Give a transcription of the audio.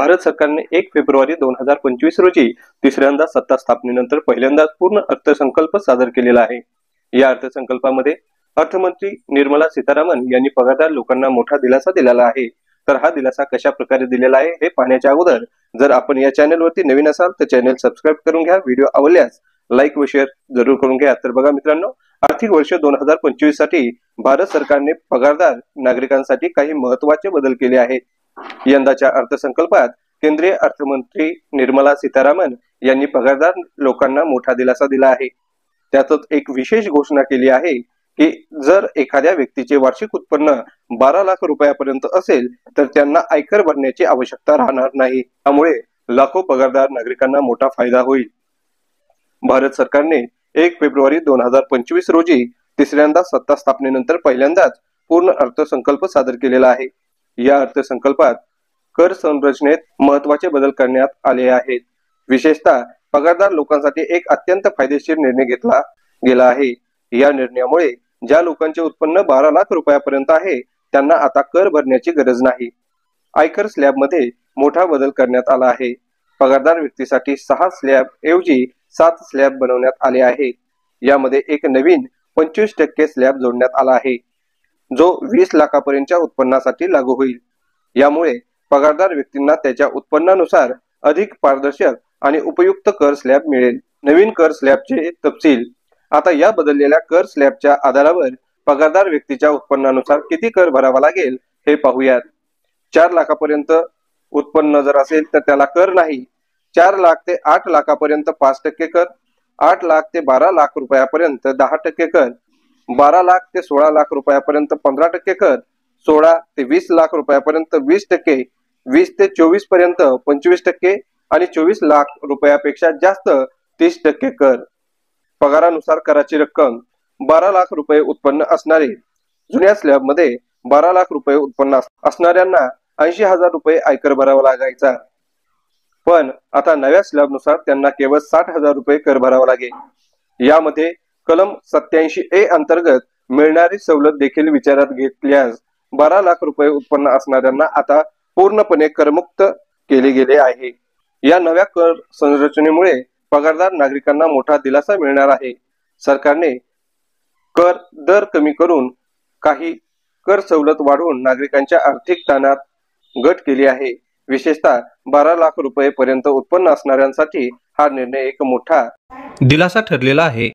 भारत सरकारने 1 फेब्रुवारी 2025 रोजी तिसऱ्यांदा सत्ता स्थापनेनंतर पहिल्यांदाच पूर्ण अर्थसंकल्प सादर केलेला आहे। या अर्थसंकल्पामध्ये अर्थमंत्री निर्मला सीतारामन यांनी पगारदार लोकांना मोठा दिलासा दिलेला आहे। तर हा दिलासा कशा प्रकारे दिलेला आहे हे पाहण्याच्या अगोदर जर आपण या चॅनलवरती नवीन असाल तर चॅनल सबस्क्राइब करून घ्या। व्हिडिओ आवडल्यास लाईक व शेअर जरूर करून घ्या। तर बघा मित्रांनो, आर्थिक वर्ष 2025 साठी भारत सरकारने पगारदार नागरिकांसाठी काही महत्त्वाचे बदल केले आहेत। यंदाच्या अर्थसंकल्पात केंद्रीय अर्थमंत्री निर्मला सीतारामन यांनी पगारदार लोकांना मोठा दिलासा दिला आहे। त्यातच एक विशेष घोषणा केली आहे की जर एखाद्या व्यक्तीचे वार्षिक उत्पन्न 12 लाख रुपयापर्यंत असेल तर त्यांना आयकर भरण्याची आवश्यकता राहणार नाही। त्यामुळे लाखो पगारदार नागरिकांना मोठा फायदा होईल। भारत सरकारने 1 फेब्रुवारी 2025 रोजी तिसऱ्यांदा सत्ता स्थापनेनंतर पहिल्यांदाच पूर्ण अर्थसंकल्प सादर केलेला आहे। या अर्थसंकल्पात कर संरचनेत महत्त्वाचे बदल करण्यात आले आहेत। विशेषतः पगारदार लोकांसाठी एक अत्यंत फायदेशीर निर्णय घेतला गेला आहे। या निर्णयामुळे ज्या लोकांचे उत्पन्न 12 लाख रुपयापर्यंत आहे त्यांना आता कर भरण्याची गरज नाही। आयकर स्लॅब मध्ये मोठा बदल करण्यात आला आहे। पगारदार व्यक्तीसाठी 6 स्लॅब ऐवजी 7 स्लॅब बनवण्यात आले आहेत। यामध्ये एक नवीन 25% स्लॅब जोडण्यात आला आहे जो 20 लाखापर्यंतच्या उत्पन्नासाठी लागू होईल। यामुळे पगारदार व्यक्तींना त्याच्या उत्पन्नानुसार अधिक पारदर्शक आणि उपयुक्त कर स्लॅब मिळेल। नवीन कर स्लॅबचे तपशील। आता या बदललेल्या कर स्लॅबच्या आधारावर पगारदार व्यक्तीच्या उत्पन्नानुसार किती कर भरावा लागेल हे पाहूयात। 4 लाखापर्यंत उत्पन्न जर असेल तर त्याला कर नाही। 4 लाख ते 8 लाखापर्यंत 5% कर, 8 लाख ते 12 लाख रुपयापर्यंत 10% कर, 12 लाख ते 16 लाख रुपयापर्यंत 15% कर, 16 ते 20 लाख रुपयापर्यंत 20%, 20 ते 24 पर्यंत 25% आणि 24 लाख रुपयापेक्षा जास्त 30% कर। पगारानुसार कराची रक्कम 12 लाख रुपये उत्पन्न असणारे जुन्या स्लॅब मध्ये 12 लाख रुपये उत्पन्न असणाऱ्यांना 80,000 रुपये आयकर भरावा लागायचा, पण आता नव्या स्लॅब नुसार त्यांना केवळ 60,000 रुपये कर भरावा लागेल। यामध्ये कलम 87A अंतर्गत मिळणारी सवलत देखील विचारात घेतल्यास 12 लाख रुपये उत्पन्न असणाऱ्यांना आता पूर्णपणे करमुक्त केले गेले आहे। या नव्या कर संरचनेमुळे पगारदार नागरिकांना मोठा दिलासा मिळणार आहे। सरकारने कर दर कमी करून काही कर सवलत वाढवून नागरिकांच्या आर्थिक ताणात घट केली आहे। विशेषतः 12 लाख रुपये पर्यंत उत्पन्न असणाऱ्यांसाठी हा निर्णय एक मोठा दिलासा ठरलेला आहे।